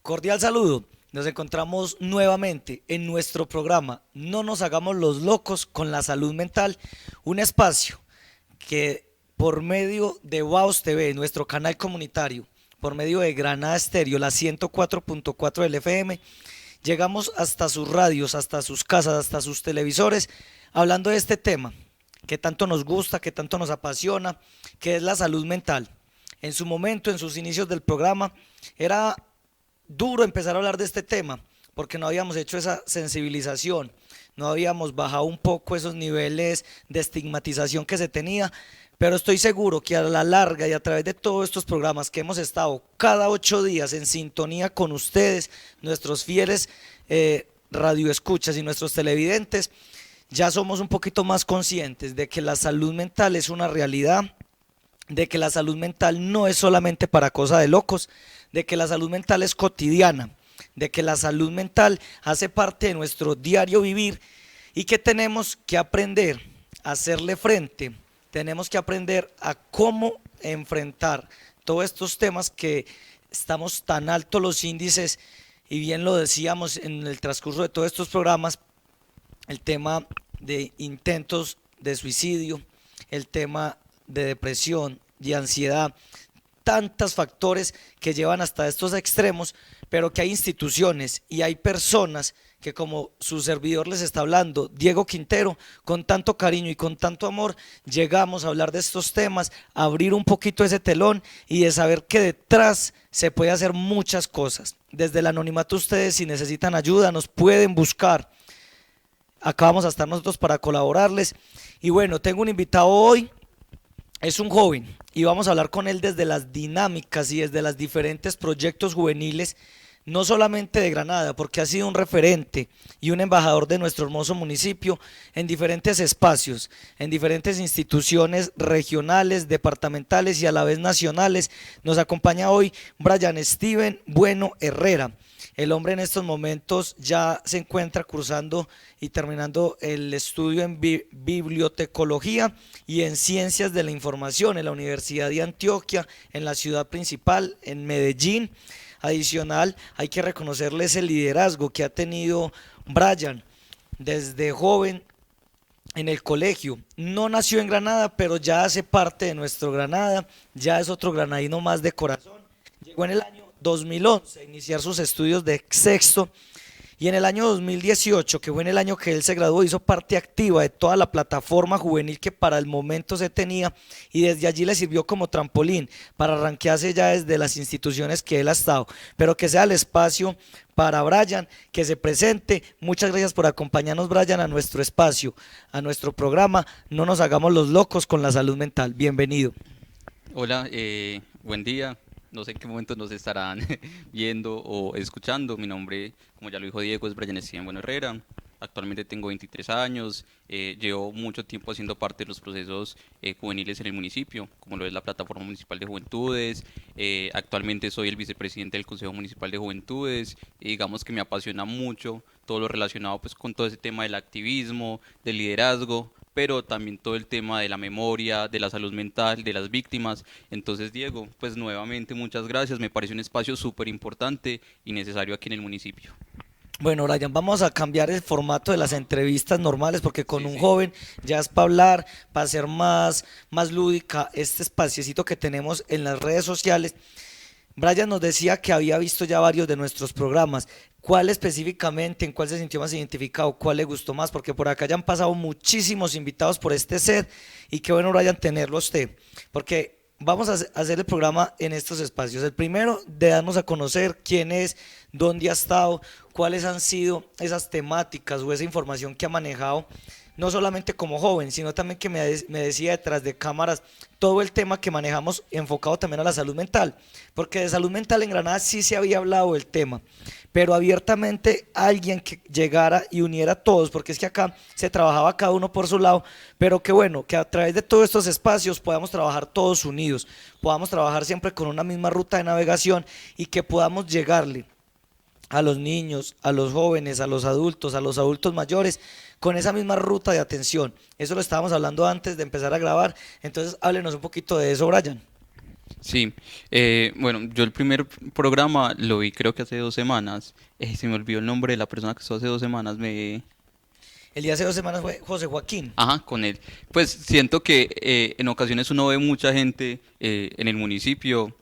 Cordial saludo. Nos encontramos nuevamente en nuestro programa No nos hagamos los locos con la salud mental, un espacio que por medio de WAUS TV, nuestro canal comunitario, por medio de Granada Estéreo, la 104.4 del FM, llegamos hasta sus radios, hasta sus casas, hasta sus televisores, hablando de este tema que tanto nos gusta, que tanto nos apasiona, que es la salud mental. En su momento, en sus inicios del programa, era duro empezar a hablar de este tema, porque no habíamos hecho esa sensibilización, no habíamos bajado un poco esos niveles de estigmatización que se tenía, pero estoy seguro que a la larga y a través de todos estos programas que hemos estado cada 8 días en sintonía con ustedes, nuestros fieles radioescuchas y nuestros televidentes, ya somos un poquito más conscientes de que la salud mental es una realidad, de que la salud mental no es solamente para cosa de locos, de que la salud mental es cotidiana, de que la salud mental hace parte de nuestro diario vivir y que tenemos que aprender a hacerle frente, tenemos que aprender a cómo enfrentar todos estos temas que estamos tan altos los índices y bien lo decíamos en el transcurso de todos estos programas, el tema de intentos de suicidio, el tema de depresión, de ansiedad, tantos factores que llevan hasta estos extremos, pero que hay instituciones y hay personas que, como su servidor les está hablando, Diego Quintero, con tanto cariño y con tanto amor, llegamos a hablar de estos temas, a abrir un poquito ese telón y de saber que detrás se puede hacer muchas cosas. Desde el anonimato ustedes, si necesitan ayuda, nos pueden buscar. Acá vamos a estar nosotros para colaborarles. Y bueno, tengo un invitado hoy, es un joven y vamos a hablar con él desde las dinámicas y desde los diferentes proyectos juveniles, no solamente de Granada, porque ha sido un referente y un embajador de nuestro hermoso municipio en diferentes espacios, en diferentes instituciones regionales, departamentales y a la vez nacionales. Nos acompaña hoy Brian Steven Bueno Herrera. El hombre en estos momentos ya se encuentra cursando y terminando el estudio en bibliotecología y en ciencias de la información en la Universidad de Antioquia, en la ciudad principal, en Medellín. Adicional, hay que reconocerle ese liderazgo que ha tenido Brian desde joven en el colegio. No nació en Granada, pero ya hace parte de nuestro Granada, ya es otro granadino más de corazón. Llegó en el año 2011 a iniciar sus estudios de sexto y en el año 2018, que fue en el año que él se graduó, hizo parte activa de toda la plataforma juvenil que para el momento se tenía y desde allí le sirvió como trampolín para arranquearse ya desde las instituciones que él ha estado, pero que sea el espacio para Brian, que se presente. Muchas gracias por acompañarnos, Brian, a nuestro espacio, a nuestro programa No nos hagamos los locos con la salud mental. Bienvenido. Hola, buen día. No sé en qué momento nos estarán viendo o escuchando. Mi nombre, como ya lo dijo Diego, es Brian Steven Bueno Herrera. Actualmente tengo 23 años. Llevo mucho tiempo haciendo parte de los procesos juveniles en el municipio, como lo es la Plataforma Municipal de Juventudes. Actualmente soy el vicepresidente del Consejo Municipal de Juventudes. Y digamos que me apasiona mucho todo lo relacionado pues con todo ese tema del activismo, del liderazgo, pero también todo el tema de la memoria, de la salud mental, de las víctimas. Entonces, Diego, pues nuevamente muchas gracias, me parece un espacio súper importante y necesario aquí en el municipio. Bueno, Brian, vamos a cambiar el formato de las entrevistas normales porque con Sí, un sí. joven ya es para hablar, para ser más lúdica este espaciecito que tenemos en las redes sociales. Brian nos decía que había visto ya varios de nuestros programas. ¿Cuál específicamente, en cuál se sintió más identificado, cuál le gustó más? Porque por acá ya han pasado muchísimos invitados por este set y qué bueno, Brian, tenerlo a usted. Porque vamos a hacer el programa en estos espacios. El primero, de darnos a conocer quién es, dónde ha estado, cuáles han sido esas temáticas o esa información que ha manejado, no solamente como joven, sino también que me decía detrás de cámaras todo el tema que manejamos enfocado también a la salud mental, porque de salud mental en Granada sí se había hablado del tema, pero abiertamente alguien que llegara y uniera a todos, porque es que acá se trabajaba cada uno por su lado, pero que bueno, que a través de todos estos espacios podamos trabajar todos unidos, podamos trabajar siempre con una misma ruta de navegación y que podamos llegarle a los niños, a los jóvenes, a los adultos mayores, con esa misma ruta de atención. Eso lo estábamos hablando antes de empezar a grabar, entonces háblenos un poquito de eso, Brian. Sí, bueno, yo el primer programa lo vi creo que hace 2 semanas. Se me olvidó el nombre de la persona que estuvo hace 2 semanas. El día hace 2 semanas fue José Joaquín. Ajá, con él. Pues siento que en ocasiones uno ve mucha gente en el municipio,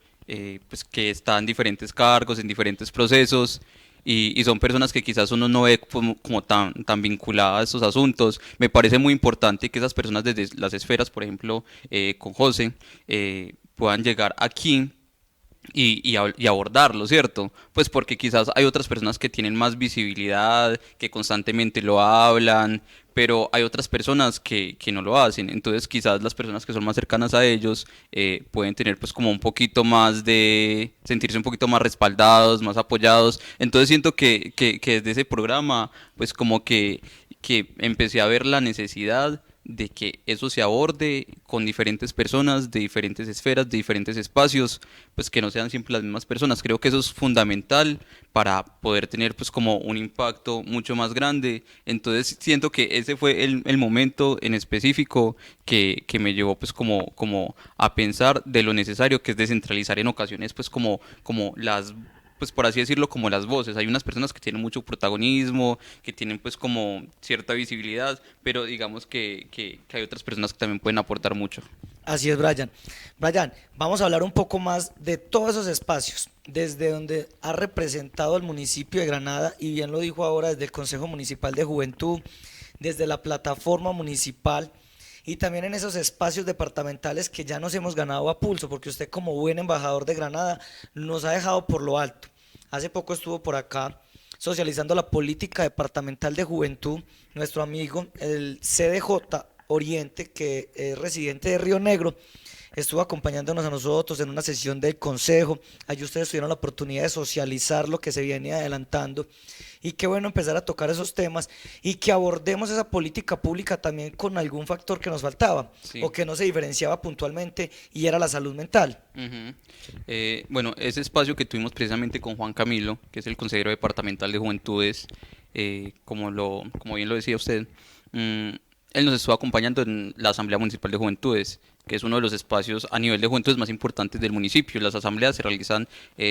pues que está en diferentes cargos, en diferentes procesos, y son personas que quizás uno no ve como tan vinculadas a estos asuntos. Me parece muy importante que esas personas desde las esferas, por ejemplo, con José, puedan llegar aquí y abordarlo, ¿cierto? Pues porque quizás hay otras personas que tienen más visibilidad, que constantemente lo hablan, pero hay otras personas que no lo hacen. Entonces quizás las personas que son más cercanas a ellos pueden tener pues como un poquito más de sentirse un poquito más respaldados, más apoyados. Entonces siento que desde ese programa pues como que empecé a ver la necesidad de que eso se aborde con diferentes personas, de diferentes esferas, de diferentes espacios, pues que no sean siempre las mismas personas. Creo que eso es fundamental para poder tener pues como un impacto mucho más grande. Entonces siento que ese fue el momento en específico que me llevó pues como a pensar de lo necesario que es descentralizar en ocasiones pues como las pues por así decirlo, como las voces. Hay unas personas que tienen mucho protagonismo, que tienen pues como cierta visibilidad, pero digamos que hay otras personas que también pueden aportar mucho. Así es, Brian. Brian, vamos a hablar un poco más de todos esos espacios, desde donde ha representado el municipio de Granada, y bien lo dijo ahora, desde el Consejo Municipal de Juventud, desde la plataforma municipal y también en esos espacios departamentales que ya nos hemos ganado a pulso, porque usted como buen embajador de Granada nos ha dejado por lo alto. Hace poco estuvo por acá socializando la política departamental de juventud nuestro amigo, el CDJ Oriente, que es residente de Río Negro, estuvo acompañándonos a nosotros en una sesión del consejo. Allí ustedes tuvieron la oportunidad de socializar lo que se viene adelantando, y qué bueno empezar a tocar esos temas y que abordemos esa política pública también con algún factor que nos faltaba o Sí. que no se diferenciaba puntualmente, y era la salud mental. Ujú. Bueno, ese espacio que tuvimos precisamente con Juan Camilo, que es el consejero departamental de Juventudes, como bien lo decía usted, mm, él nos estuvo acompañando en la Asamblea Municipal de Juventudes, que es uno de los espacios a nivel de juventudes más importantes del municipio. Las asambleas se realizan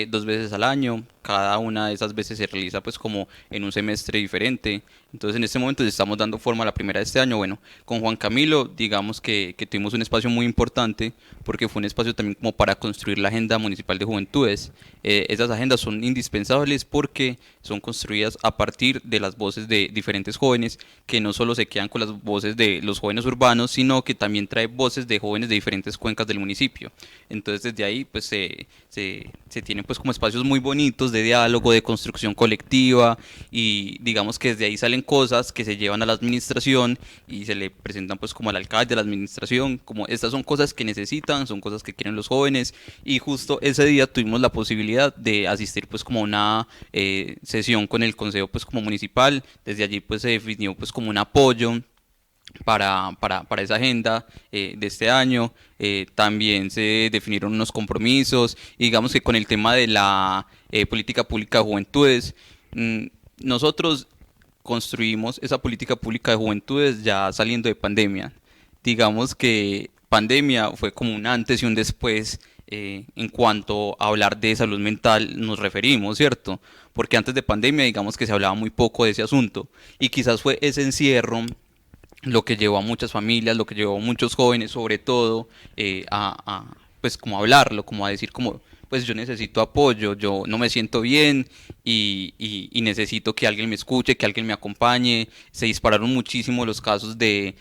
2 veces al año, cada una de esas veces se realiza pues como en un semestre diferente. Entonces en este momento le estamos dando forma a la primera de este año. Bueno, con Juan Camilo digamos que tuvimos un espacio muy importante porque fue un espacio también como para construir la agenda municipal de juventudes. Esas agendas son indispensables porque son construidas a partir de las voces de diferentes jóvenes que no solo se quedan con las voces de los jóvenes urbanos, sino que también trae voces de jóvenes de diferentes cuencas del municipio. Entonces desde ahí pues se tienen pues como espacios muy bonitos de diálogo, de construcción colectiva, y digamos que desde ahí salen cosas que se llevan a la administración y se le presentan pues como al alcalde de la administración, como estas son cosas que necesitan, son cosas que quieren los jóvenes. Y justo ese día tuvimos la posibilidad de asistir pues como a una sesión con el consejo pues como municipal. Desde allí pues se definió pues como un apoyo para esa agenda de este año. También se definieron unos compromisos y digamos que con el tema de la política pública de juventudes, mm, nosotros construimos esa política pública de juventudes ya saliendo de pandemia. Digamos que pandemia fue como un antes y un después en cuanto a hablar de salud mental nos referimos, ¿cierto? Porque antes de pandemia digamos que se hablaba muy poco de ese asunto, y quizás fue ese encierro lo que llevó a muchas familias, lo que llevó a muchos jóvenes sobre todo pues como a hablarlo, como a decir como pues yo necesito apoyo, yo no me siento bien y necesito que alguien me escuche, que alguien me acompañe. Se dispararon muchísimo los casos de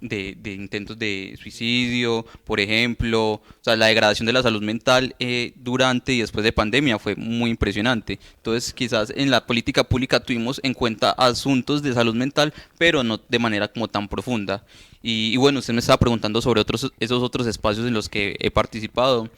intentos de suicidio, por ejemplo. O sea, la degradación de la salud mental durante y después de pandemia fue muy impresionante. Entonces, quizás en la política pública tuvimos en cuenta asuntos de salud mental, pero no de manera como tan profunda. Y bueno, usted me estaba preguntando sobre esos otros espacios en los que he participado.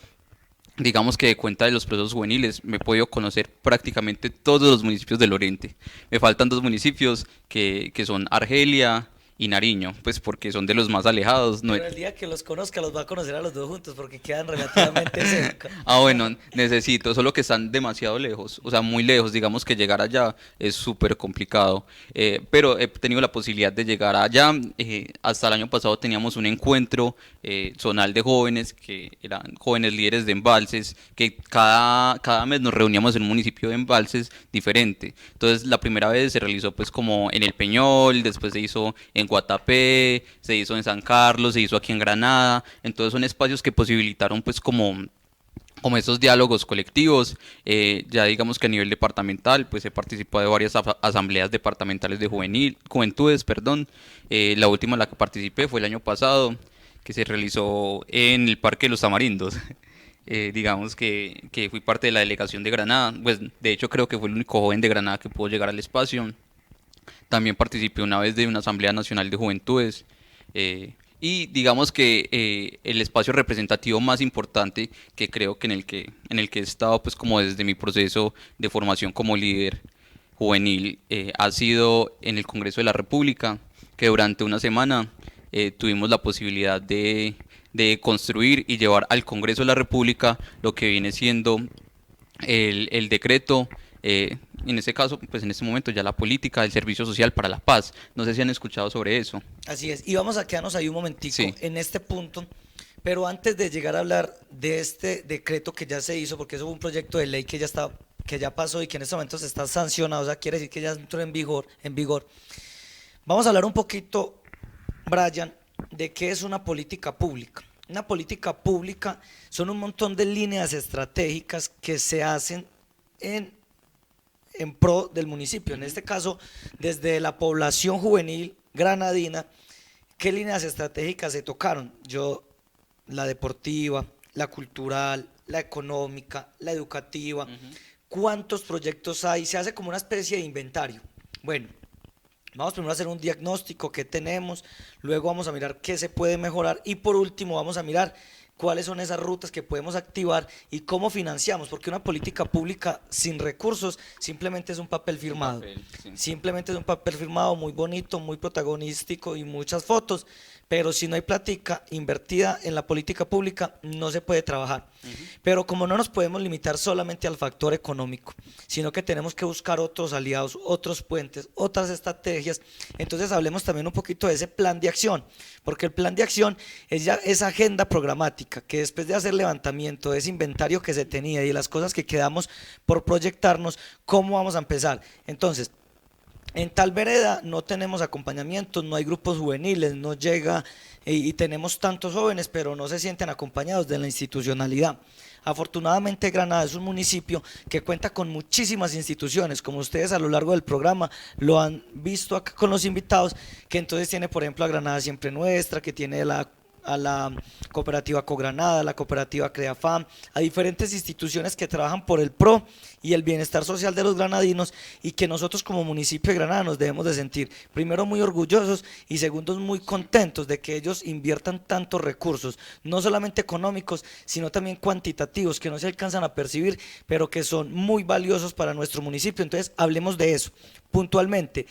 Digamos que de cuenta de los procesos juveniles me he podido conocer prácticamente todos los municipios del Oriente. Me faltan dos municipios que son Argelia y Nariño, pues porque son de los más alejados. No, Pero el día que los conozca los va a conocer a los dos juntos porque quedan relativamente cerca. bueno, necesito, solo que están demasiado lejos, o sea, muy lejos, digamos que llegar allá es súper complicado, pero he tenido la posibilidad de llegar allá, hasta el año pasado teníamos un encuentro zonal de jóvenes, que eran jóvenes líderes de embalses, que cada mes nos reuníamos en un municipio de embalses diferente. Entonces la primera vez se realizó pues como en El Peñol, después se hizo en Guatapé, se hizo en San Carlos, se hizo aquí en Granada. Entonces son espacios que posibilitaron pues como estos diálogos colectivos. Ya digamos que a nivel departamental pues he participado de varias asambleas departamentales de juventudes, perdón. La última en la que participé fue el año pasado, que se realizó en el Parque de los Tamarindos. Digamos que fui parte de la delegación de Granada, pues de hecho creo que fue el único joven de Granada que pudo llegar al espacio. También participé una vez de una Asamblea Nacional de Juventudes. Y digamos que el espacio representativo más importante que creo que en el que he estado pues como desde mi proceso de formación como líder juvenil, ha sido en el Congreso de la República, que durante una semana tuvimos la posibilidad de construir y llevar al Congreso de la República lo que viene siendo el decreto, en este caso, pues en este momento ya la política del servicio social para la paz. No sé si han escuchado sobre eso. Así es, y vamos a quedarnos ahí un momentico Sí, en este punto, pero antes de llegar a hablar de este decreto que ya se hizo, porque eso fue un proyecto de ley que ya está, que ya pasó y que en este momento se está sancionado, o sea, quiere decir que ya entró en vigor. Vamos a hablar un poquito, Brian, de qué es una política pública. Una política pública son un montón de líneas estratégicas que se hacen en en pro del municipio. En este caso, desde la población juvenil granadina, ¿qué líneas estratégicas se tocaron? La deportiva, la cultural, la económica, la educativa. ¿Cuántos proyectos hay? Se hace como una especie de inventario. Bueno, vamos primero a hacer un diagnóstico, qué tenemos, luego vamos a mirar qué se puede mejorar y por último vamos a mirar cuáles son esas rutas que podemos activar y cómo financiamos, porque una política pública sin recursos simplemente es un papel un firmado. papel, sí. Simplemente es un papel firmado muy bonito, muy protagonístico y muchas fotos, pero si no hay plática invertida en la política pública no se puede trabajar. Pero como no nos podemos limitar solamente al factor económico, sino que tenemos que buscar otros aliados, otros puentes, otras estrategias, entonces hablemos también un poquito de ese plan de acción, porque el plan de acción es ya esa agenda programática que después de hacer levantamiento de ese inventario que se tenía y de las cosas que quedamos por proyectarnos, ¿cómo vamos a empezar? Entonces, en tal vereda no tenemos acompañamiento, no hay grupos juveniles, no llega y tenemos tantos jóvenes, pero no se sienten acompañados de la institucionalidad. Afortunadamente Granada es un municipio que cuenta con muchísimas instituciones, como ustedes a lo largo del programa lo han visto acá con los invitados, que entonces tiene por ejemplo a Granada Siempre Nuestra, que tiene a la cooperativa Cogranada, a la cooperativa Creafam, a diferentes instituciones que trabajan por el pro y el bienestar social de los granadinos y que nosotros como municipio de Granada nos debemos de sentir primero muy orgullosos y segundo muy contentos de que ellos inviertan tantos recursos, no solamente económicos, sino también cuantitativos que no se alcanzan a percibir, pero que son muy valiosos para nuestro municipio. Entonces hablemos de eso puntualmente.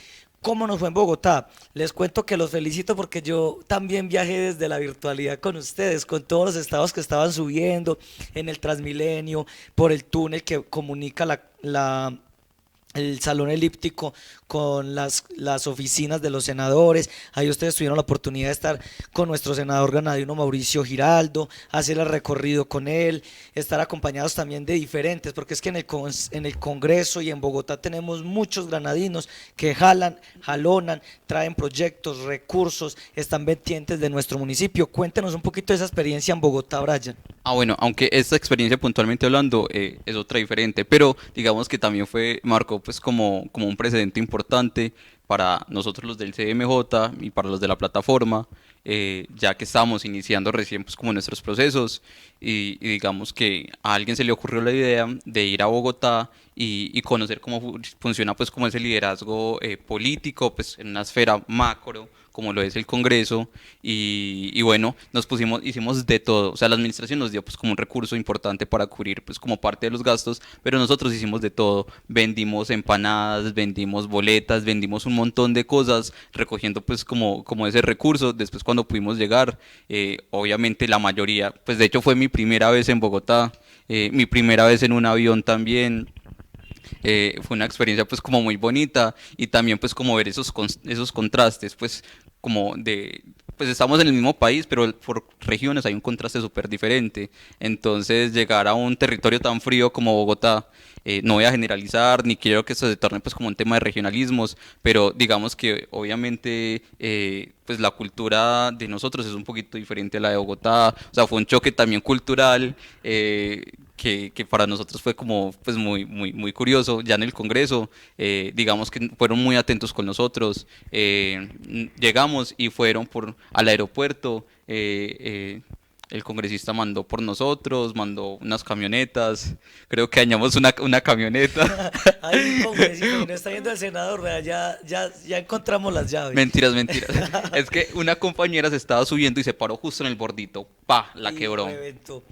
¿Cómo nos fue en Bogotá? Les cuento que los felicito porque yo también viajé desde la virtualidad con ustedes, con todos los estados que estaban subiendo en el Transmilenio, por el túnel que comunica el salón elíptico con las oficinas de los senadores. Ahí ustedes tuvieron la oportunidad de estar con nuestro senador granadino Mauricio Giraldo, hacer el recorrido con él, estar acompañados también de diferentes, porque es que en el Congreso y en Bogotá tenemos muchos granadinos que jalonan, traen proyectos, recursos, están pendientes de nuestro municipio. Cuéntenos un poquito de esa experiencia en Bogotá, Brian. Bueno, aunque esta experiencia puntualmente hablando es otra diferente, pero digamos que también marcó pues como un precedente importante para nosotros los del CMJ y para los de la plataforma, ya que estábamos iniciando recién pues como nuestros procesos y digamos que a alguien se le ocurrió la idea de ir a Bogotá y conocer cómo funciona pues como ese liderazgo político pues en una esfera macro como lo es el Congreso y bueno, hicimos de todo, o sea, la administración nos dio pues como un recurso importante para cubrir pues como parte de los gastos, pero nosotros hicimos de todo, vendimos empanadas, vendimos boletas, vendimos un montón de cosas, recogiendo pues como ese recurso, después cuando pudimos llegar, obviamente la mayoría, pues de hecho fue mi primera vez en Bogotá, mi primera vez en un avión también, fue una experiencia pues como muy bonita y también pues como ver esos contrastes pues como de pues estamos en el mismo país pero por regiones hay un contraste súper diferente, entonces llegar a un territorio tan frío como Bogotá, no voy a generalizar ni quiero que esto se torne pues como un tema de regionalismos, pero digamos que obviamente pues la cultura de nosotros es un poquito diferente a la de Bogotá, o sea fue un choque también cultural, que para nosotros fue como pues muy curioso. Ya en el Congreso, digamos que fueron muy atentos con nosotros. Llegamos y fueron al aeropuerto. El congresista mandó por nosotros, mandó unas camionetas. Creo que dañamos una camioneta. Ay, congresista, y no está viendo el senador, vea, ya encontramos las llaves. Mentiras, mentiras. Es que una compañera se estaba subiendo y se paró justo en el bordito. ¡Pa! La Y quebró. reventó.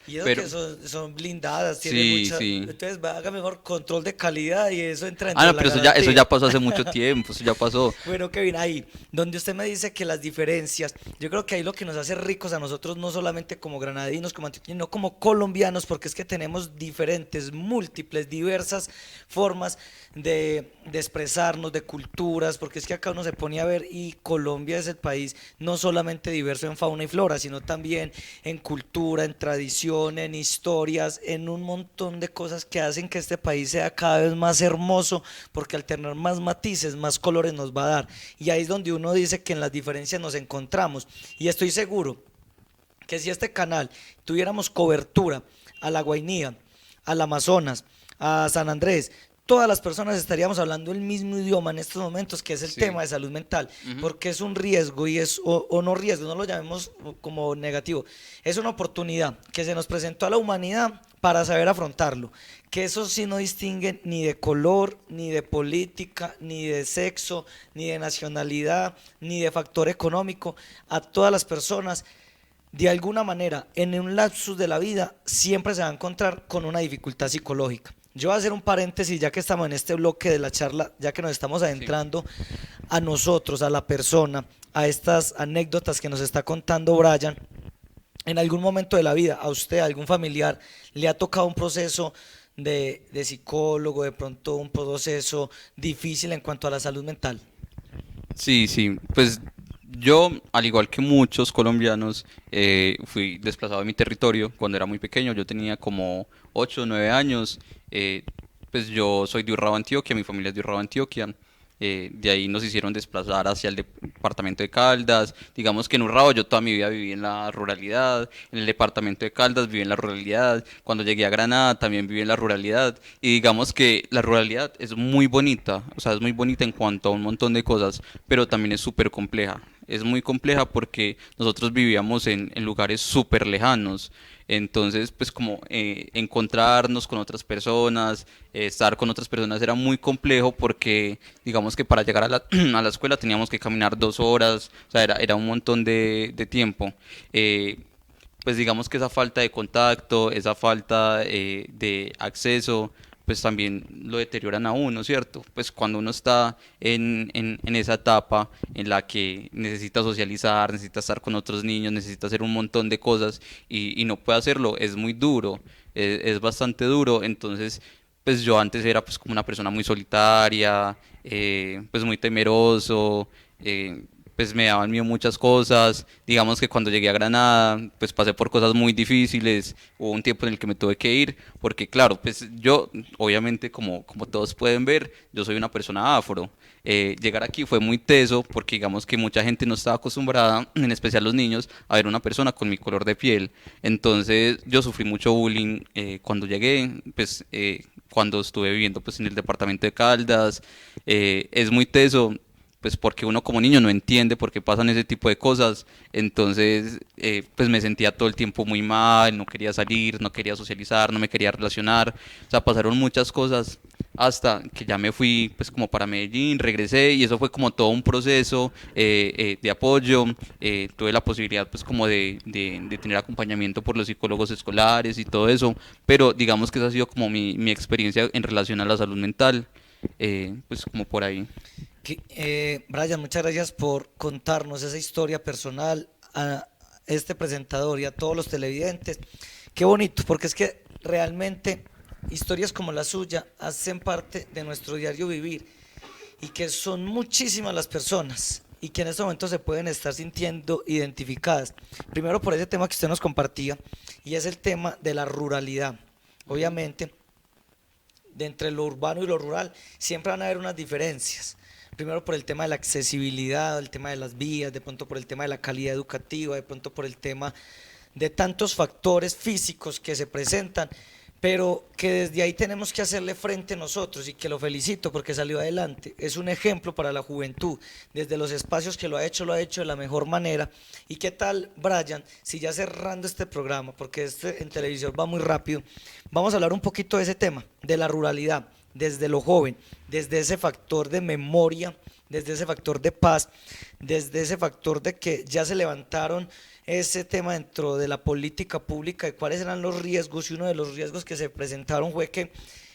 Y eso Pero que son blindadas, tienen sí, mucha. sí. Entonces haga mejor control de calidad y eso entra Ah, dentro de no, la pero eso ya garantía. pasó hace mucho tiempo, eso ya pasó. Bueno, Kevin, ahí, donde usted me dice que las diferencias, yo creo que ahí lo que nos hace ricos a nosotros, no solamente como granadinos, como antioqueños, sino como colombianos, porque es que tenemos diferentes, múltiples, diversas formas de expresarnos, de culturas, porque es que acá uno se pone a ver y Colombia es el país no solamente diverso en fauna y flora, sino también en cultura, en tradición, en historias, en un montón de cosas que hacen que este país sea cada vez más hermoso, porque al tener más matices, más colores nos va a dar. Y ahí es donde uno dice que en las diferencias nos encontramos. Y estoy seguro que si este canal tuviéramos cobertura a la Guainía, al Amazonas, a San Andrés, todas las personas estaríamos hablando el mismo idioma en estos momentos, que es el Sí. tema de salud mental, Ujú. porque es un riesgo y o no riesgo, no lo llamemos como negativo, es una oportunidad que se nos presentó a la humanidad para saber afrontarlo, que eso sí no distingue ni de color, ni de política, ni de sexo, ni de nacionalidad, ni de factor económico, a todas las personas de alguna manera en un lapsus de la vida siempre se va a encontrar con una dificultad psicológica. Yo voy a hacer un paréntesis ya que estamos en este bloque de la charla, ya que nos estamos Sí. adentrando a nosotros, a la persona, a estas anécdotas que nos está contando Brian. En algún momento de la vida, a usted, a algún familiar, le ha tocado un proceso de psicólogo, de pronto un proceso difícil en cuanto a la salud mental. Sí, sí, pues yo, al igual que muchos colombianos, fui desplazado de mi territorio cuando era muy pequeño, yo tenía como 8 o 9 años, eh, pues yo soy de Urrao, Antioquia, mi familia es de Urrao, Antioquia, de ahí nos hicieron desplazar hacia el departamento de Caldas, digamos que en Urrao yo toda mi vida viví en la ruralidad, en el departamento de Caldas viví en la ruralidad, cuando llegué a Granada también viví en la ruralidad, y digamos que la ruralidad es muy bonita, o sea, es muy bonita en cuanto a un montón de cosas, pero también es súper compleja. Es muy compleja porque nosotros vivíamos en lugares súper lejanos. Entonces, pues como encontrarnos con otras personas, estar con otras personas era muy complejo porque digamos que para llegar a a la escuela teníamos que caminar 2 horas, o sea, era un montón de tiempo. Eh, pues digamos que esa falta de contacto, esa falta de acceso, pues también lo deterioran a uno, ¿cierto? Pues cuando uno está en esa etapa en la que necesita socializar, necesita estar con otros niños, necesita hacer un montón de cosas y no puede hacerlo, es muy duro, es bastante duro, entonces pues yo antes era pues como una persona muy solitaria, pues muy temeroso, pues me daban miedo muchas cosas. Digamos que cuando llegué a Granada, pues pasé por cosas muy difíciles. Hubo un tiempo en el que me tuve que ir, porque claro, pues yo, obviamente, como todos pueden ver, yo soy una persona afro. Llegar aquí fue muy teso, porque digamos que mucha gente no estaba acostumbrada, en especial los niños, a ver una persona con mi color de piel. Entonces yo sufrí mucho bullying cuando llegué, pues cuando estuve viviendo pues en el departamento de Caldas. Es muy teso pues porque uno como niño no entiende por qué pasan ese tipo de cosas, entonces pues me sentía todo el tiempo muy mal, no quería salir, no quería socializar, no me quería relacionar, o sea, pasaron muchas cosas hasta que ya me fui pues como para Medellín, regresé y eso fue como todo un proceso de apoyo, tuve la posibilidad pues como de tener acompañamiento por los psicólogos escolares y todo eso, pero digamos que esa ha sido como mi experiencia en relación a la salud mental, pues como por ahí. Brian, muchas gracias por contarnos esa historia personal a este presentador y a todos los televidentes. Qué bonito, porque es que realmente historias como la suya hacen parte de nuestro diario vivir y que son muchísimas las personas y que en este momento se pueden estar sintiendo identificadas. Primero por ese tema que usted nos compartía y es el tema de la ruralidad. Obviamente, de entre lo urbano y lo rural siempre van a haber unas diferencias. Primero por el tema de la accesibilidad, el tema de las vías, de pronto por el tema de la calidad educativa, de pronto por el tema de tantos factores físicos que se presentan, pero que desde ahí tenemos que hacerle frente nosotros y que lo felicito porque salió adelante. Es un ejemplo para la juventud, desde los espacios que lo ha hecho de la mejor manera. ¿Y qué tal, Brian? Si ya cerrando este programa, porque este en televisión va muy rápido, vamos a hablar un poquito de ese tema, de la ruralidad, desde lo joven, desde ese factor de memoria, desde ese factor de paz, desde ese factor de que ya se levantaron ese tema dentro de la política pública de cuáles eran los riesgos, y uno de los riesgos que se presentaron fue que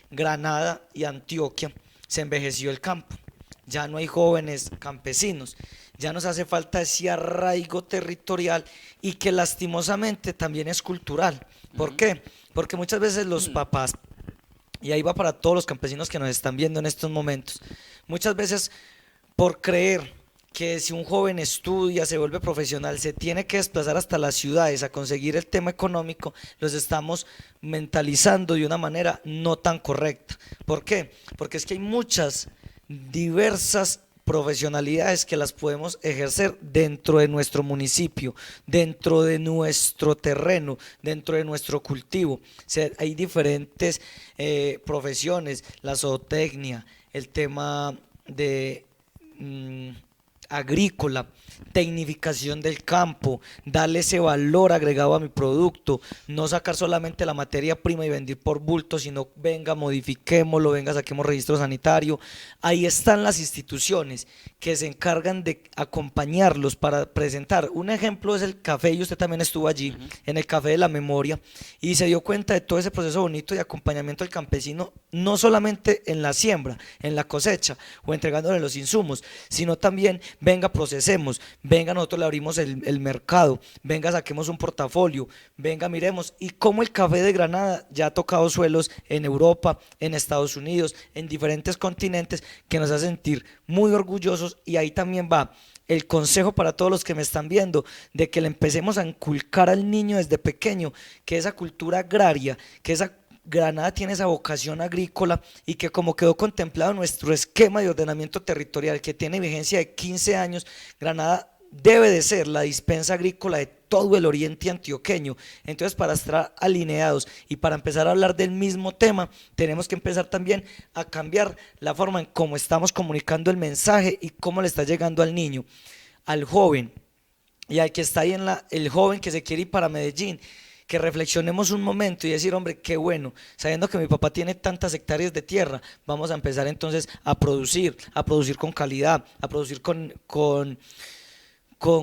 Granada y Antioquia se envejeció el campo, ya no hay jóvenes campesinos, ya nos hace falta ese arraigo territorial y que lastimosamente también es cultural. ¿Por qué? Porque muchas veces los papás, y ahí va para todos los campesinos que nos están viendo en estos momentos, muchas veces por creer que si un joven estudia, se vuelve profesional, se tiene que desplazar hasta las ciudades a conseguir el tema económico, los estamos mentalizando de una manera no tan correcta. ¿Por qué? Porque es que hay muchas diversas profesionalidades que las podemos ejercer dentro de nuestro municipio, dentro de nuestro terreno, dentro de nuestro cultivo. O sea, hay diferentes profesiones, la zootecnia, el tema de agrícola, tecnificación del campo, darle ese valor agregado a mi producto, no sacar solamente la materia prima y vender por bulto, sino venga, modifiquémoslo, venga, saquemos registro sanitario. Ahí están las instituciones que se encargan de acompañarlos para presentar. Un ejemplo es el café, y usted también estuvo allí, en el Café de la Memoria, y se dio cuenta de todo ese proceso bonito de acompañamiento al campesino, no solamente en la siembra, en la cosecha o entregándole los insumos, sino también venga, procesemos, venga, nosotros le abrimos el mercado, venga, saquemos un portafolio, venga, miremos, y cómo el café de Granada ya ha tocado suelos en Europa, en Estados Unidos, en diferentes continentes, que nos hace sentir muy orgullosos. Y ahí también va el consejo para todos los que me están viendo, de que le empecemos a inculcar al niño desde pequeño, que esa cultura agraria, que esa Granada tiene esa vocación agrícola y que, como quedó contemplado en nuestro esquema de ordenamiento territorial que tiene vigencia de 15 años, Granada debe de ser la dispensa agrícola de todo el oriente antioqueño. Entonces, para estar alineados y para empezar a hablar del mismo tema, tenemos que empezar también a cambiar la forma en cómo estamos comunicando el mensaje y cómo le está llegando al niño, al joven, y al que está ahí el joven que se quiere ir para Medellín, que reflexionemos un momento y decir, hombre, qué bueno, sabiendo que mi papá tiene tantas hectáreas de tierra, vamos a empezar entonces a producir con calidad, a producir con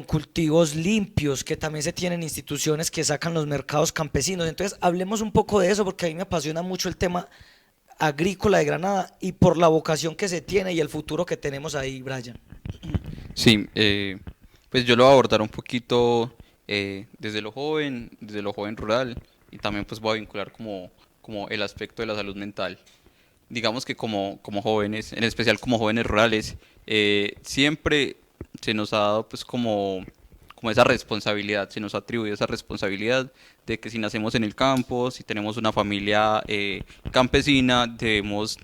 cultivos limpios, que también se tienen instituciones que sacan los mercados campesinos. Entonces, hablemos un poco de eso, porque a mí me apasiona mucho el tema agrícola de Granada y por la vocación que se tiene y el futuro que tenemos ahí, Brian. Sí, pues yo lo voy a abordar un poquito desde lo joven rural, y también pues voy a vincular como el aspecto de la salud mental. Digamos que como jóvenes, en especial como jóvenes rurales, siempre se nos ha dado pues como esa responsabilidad, se nos ha atribuido esa responsabilidad de que si nacemos en el campo, si tenemos una familia campesina, debemos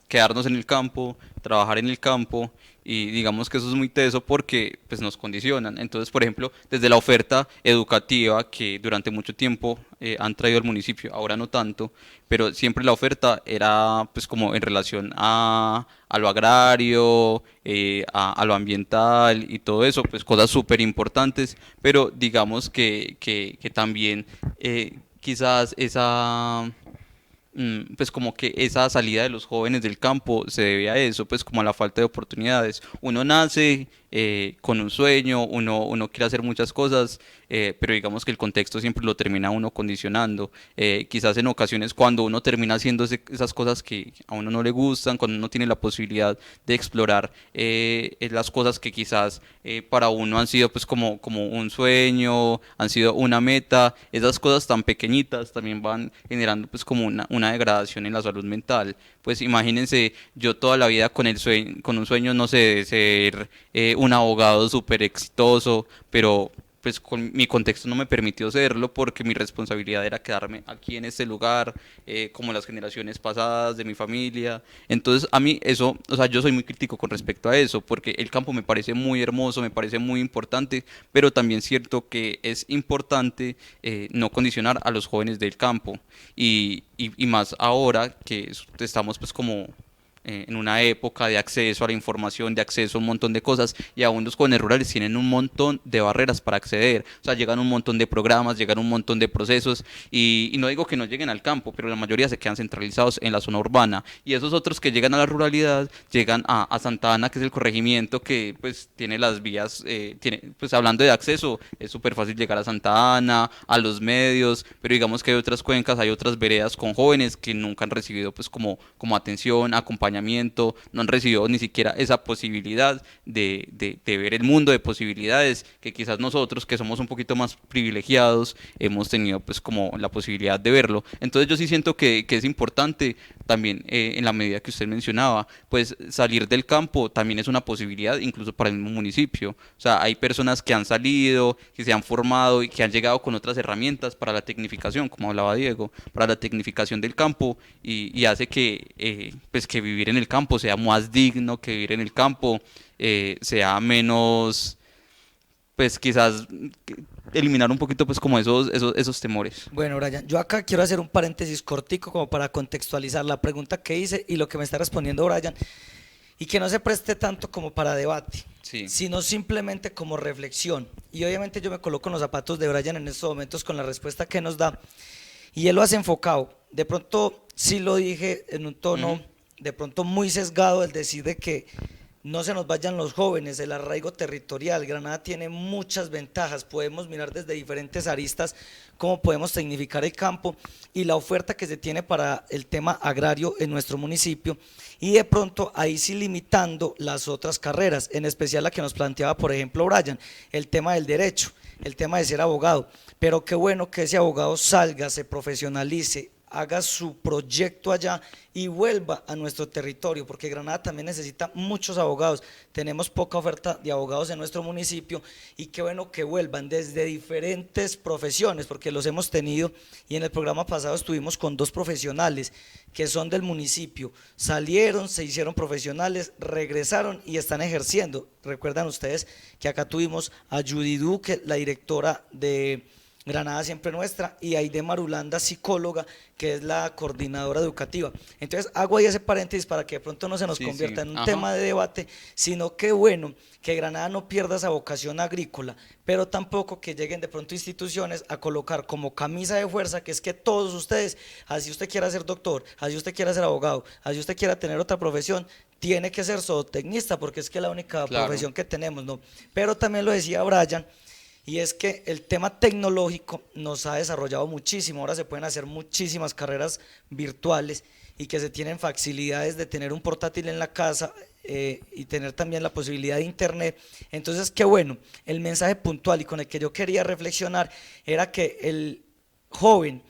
quedarnos en el campo, trabajar en el campo, Y digamos que eso es muy teso porque pues nos condicionan. Entonces, por ejemplo, desde la oferta educativa que durante mucho tiempo han traído al municipio, ahora no tanto, pero siempre la oferta era pues como en relación a lo agrario, a lo ambiental y todo eso, pues cosas súper importantes, pero digamos que también quizás pues como que esa salida de los jóvenes del campo se debe a eso, pues como a la falta de oportunidades. Uno nace con un sueño, uno quiere hacer muchas cosas, pero digamos que el contexto siempre lo termina uno condicionando. Quizás en ocasiones cuando uno termina haciendo esas cosas que a uno no le gustan, cuando uno tiene la posibilidad de explorar las cosas que quizás para uno han sido pues como un sueño, han sido una meta, esas cosas tan pequeñitas también van generando pues como una degradación en la salud mental. Pues imagínense, yo toda la vida con con un sueño, no sé, de ser un abogado súper exitoso, pero pues con mi contexto no me permitió serlo porque mi responsabilidad era quedarme aquí en este lugar, como las generaciones pasadas de mi familia. Entonces a mí eso, o sea, yo soy muy crítico con respecto a eso, porque el campo me parece muy hermoso, me parece muy importante, pero también cierto que es importante no condicionar a los jóvenes del campo y más ahora que estamos pues como en una época de acceso a la información, de acceso a un montón de cosas, y aún los jóvenes rurales tienen un montón de barreras para acceder. O sea, llegan un montón de programas, llegan un montón de procesos, y no digo que no lleguen al campo, pero la mayoría se quedan centralizados en la zona urbana. Y esos otros que llegan a la ruralidad, llegan a Santa Ana, que es el corregimiento que pues tiene las vías, pues hablando de acceso, es súper fácil llegar a Santa Ana, a los medios, pero digamos que hay otras cuencas, hay otras veredas con jóvenes que nunca han recibido pues como atención, acompañamiento, no han recibido ni siquiera esa posibilidad de ver el mundo de posibilidades que quizás nosotros, que somos un poquito más privilegiados, hemos tenido pues como la posibilidad de verlo. Entonces yo sí siento que es importante también en la medida que usted mencionaba, pues salir del campo también es una posibilidad incluso para el mismo municipio. O sea, hay personas que han salido, que se han formado y que han llegado con otras herramientas para la tecnificación, como hablaba Diego, para la tecnificación del campo y hace pues que vivir en el campo sea más digno, que vivir en el campo sea menos, pues quizás eliminar un poquito pues como esos temores. Bueno, Brian, yo acá quiero hacer un paréntesis cortico como para contextualizar la pregunta que hice y lo que me está respondiendo Brian, y que no se preste tanto como para debate, Sí. sino simplemente como reflexión. Y obviamente yo me coloco en los zapatos de Brian en estos momentos con la respuesta que nos da, y él lo hace enfocado. De pronto sí lo dije en un tono Ujú. de pronto muy sesgado, el decir de que no se nos vayan los jóvenes, el arraigo territorial. Granada tiene muchas ventajas, podemos mirar desde diferentes aristas cómo podemos tecnificar el campo y la oferta que se tiene para el tema agrario en nuestro municipio, y de pronto ahí sí limitando las otras carreras, en especial la que nos planteaba por ejemplo Brian, el tema del derecho, el tema de ser abogado. Pero qué bueno que ese abogado salga, se profesionalice, haga su proyecto allá y vuelva a nuestro territorio, porque Granada también necesita muchos abogados. Tenemos poca oferta de abogados en nuestro municipio, y qué bueno que vuelvan desde diferentes profesiones, porque los hemos tenido, y en el programa pasado estuvimos con dos profesionales que son del municipio, salieron, se hicieron profesionales, regresaron y están ejerciendo. Recuerdan ustedes que acá tuvimos a Judy Duque, la directora de Granada Siempre Nuestra, y Aide Marulanda, psicóloga, que es la coordinadora educativa. Entonces hago ahí ese paréntesis para que de pronto no se nos Sí, sí. convierta en un Ajá. tema de debate, sino que bueno, que Granada no pierda esa vocación agrícola, pero tampoco que lleguen de pronto instituciones a colocar como camisa de fuerza que es que todos ustedes, así usted quiera ser doctor, así usted quiera ser abogado, así usted quiera tener otra profesión, tiene que ser zootecnista, porque es que es la única Claro. profesión que tenemos, ¿no? Pero también lo decía Brian, y es que el tema tecnológico nos ha desarrollado muchísimo. Ahora se pueden hacer muchísimas carreras virtuales, y que se tienen facilidades de tener un portátil en la casa, y tener también la posibilidad de internet. Entonces, qué bueno, el mensaje puntual y con el que yo quería reflexionar era que el joven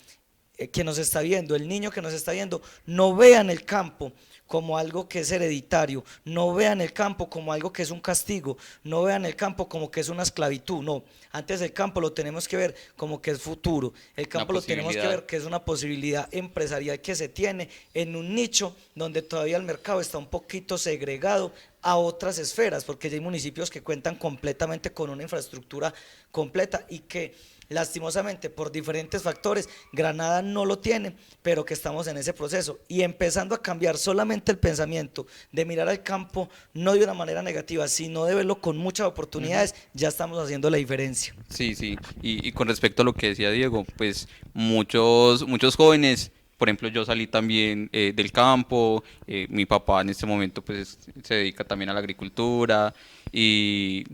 que nos está viendo, el niño que nos está viendo, no vean el campo como algo que es hereditario, no vean el campo como algo que es un castigo, no vean el campo como que es una esclavitud, no. Antes el campo lo tenemos que ver como que es futuro, el Una campo lo tenemos que posibilidad. ver que es una posibilidad empresarial que se tiene en un nicho donde todavía el mercado está un poquito segregado a otras esferas, porque ya hay municipios que cuentan completamente con una infraestructura completa y que lastimosamente por diferentes factores Granada no lo tiene, pero que estamos en ese proceso y empezando a cambiar solamente el pensamiento de mirar al campo no de una manera negativa, sino de verlo con muchas oportunidades, ya estamos haciendo la diferencia. Sí, sí. Y con respecto a lo que decía Diego, pues muchos jóvenes, por ejemplo, yo salí también del campo, mi papá en este momento pues se dedica también a la agricultura y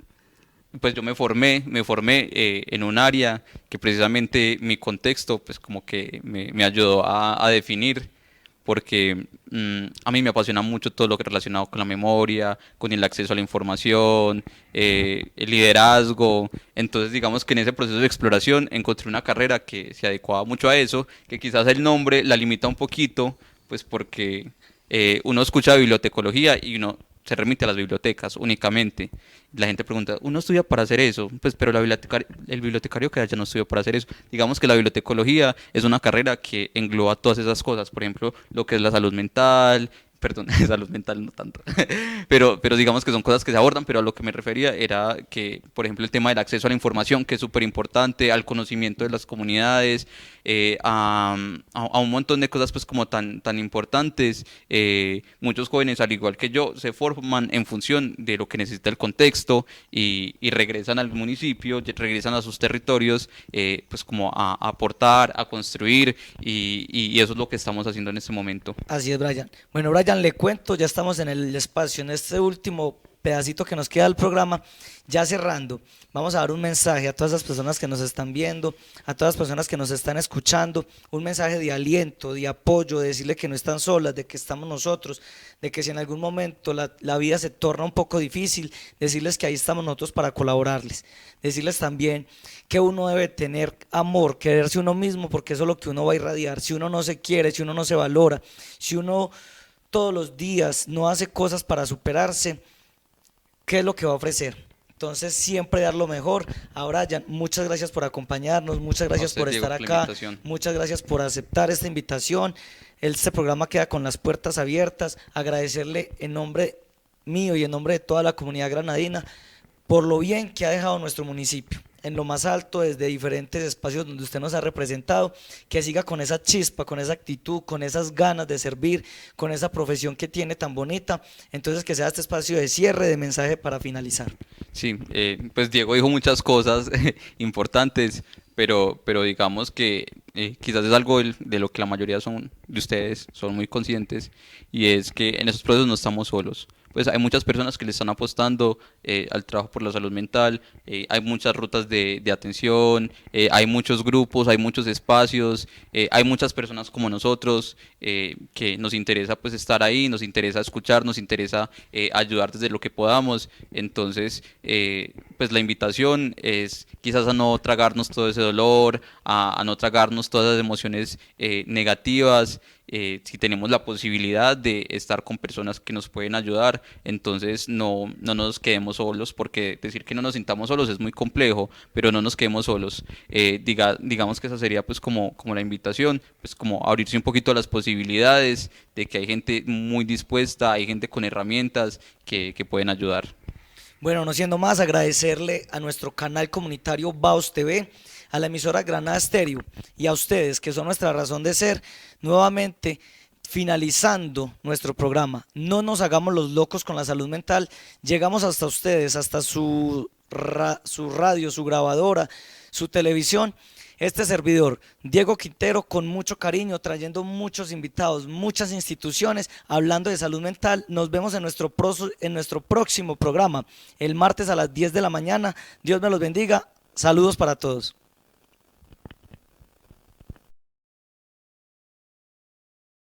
pues yo me formé en un área que precisamente mi contexto pues como que me ayudó a definir porque a mí me apasiona mucho todo lo que es relacionado con la memoria, con el acceso a la información, el liderazgo. Entonces, digamos que en ese proceso de exploración encontré una carrera que se adecuaba mucho a eso, que quizás el nombre la limita un poquito, pues porque uno escucha bibliotecología y uno se remite a las bibliotecas únicamente. La gente pregunta, ¿uno estudia para hacer eso? Pues, pero el bibliotecario que haya no estudia para hacer eso. Digamos que la bibliotecología es una carrera que engloba todas esas cosas, por ejemplo, lo que es la salud mental, perdón, salud mental no tanto, pero digamos que son cosas que se abordan, pero a lo que me refería era que, por ejemplo, el tema del acceso a la información, que es súper importante, al conocimiento de las comunidades, a un montón de cosas pues como tan importantes. Muchos jóvenes, al igual que yo, se forman en función de lo que necesita el contexto y regresan al municipio, regresan a sus territorios, pues como a aportar, a construir y eso es lo que estamos haciendo en este momento. Así es, Brian. Bueno, Brian, le cuento, ya estamos en el espacio, en este último pedacito que nos queda del programa, ya cerrando, vamos a dar un mensaje a todas las personas que nos están viendo, a todas las personas que nos están escuchando, un mensaje de aliento, de apoyo, de decirle que no están solas, de que estamos nosotros, de que si en algún momento la vida se torna un poco difícil, decirles que ahí estamos nosotros para colaborarles, decirles también que uno debe tener amor, quererse uno mismo, porque eso es lo que uno va a irradiar. Si uno no se quiere, si uno no se valora, si uno todos los días no hace cosas para superarse, ¿qué es lo que va a ofrecer? Entonces siempre dar lo mejor. A Brian, muchas gracias por acompañarnos, muchas A gracias usted, por Diego, estar por la acá, invitación. muchas gracias por aceptar esta invitación. Este programa queda con las puertas abiertas. Agradecerle en nombre mío y en nombre de toda la comunidad granadina por lo bien que ha dejado nuestro municipio en lo más alto desde diferentes espacios donde usted nos ha representado, que siga con esa chispa, con esa actitud, con esas ganas de servir, con esa profesión que tiene tan bonita. Entonces que sea este espacio de cierre, de mensaje para finalizar. Sí, pues Diego dijo muchas cosas importantes, pero digamos que quizás es algo de lo que la mayoría de ustedes son muy conscientes y es que en esos procesos no estamos solos. Pues hay muchas personas que le están apostando al trabajo por la salud mental, hay muchas rutas de atención, hay muchos grupos, hay muchos espacios, hay muchas personas como nosotros que nos interesa pues estar ahí, nos interesa escuchar, nos interesa ayudar desde lo que podamos. Entonces, pues la invitación es quizás a no tragarnos todo ese dolor, a no tragarnos todas las emociones negativas. Si tenemos la posibilidad de estar con personas que nos pueden ayudar, entonces no nos quedemos solos, porque decir que no nos sintamos solos es muy complejo, pero no nos quedemos solos. Digamos que esa sería pues como la invitación, pues como abrirse un poquito a las posibilidades de que hay gente muy dispuesta, hay gente con herramientas que pueden ayudar. Bueno, no siendo más, agradecerle a nuestro canal comunitario Baos TV, a la emisora Granada Estéreo y a ustedes que son nuestra razón de ser, nuevamente finalizando nuestro programa. No nos hagamos los locos con la salud mental, llegamos hasta ustedes, hasta su radio, su grabadora, su televisión. Este servidor, Diego Quintero, con mucho cariño, trayendo muchos invitados, muchas instituciones, hablando de salud mental. Nos vemos en nuestro próximo programa, el martes a las 10 de la mañana. Dios me los bendiga. Saludos para todos.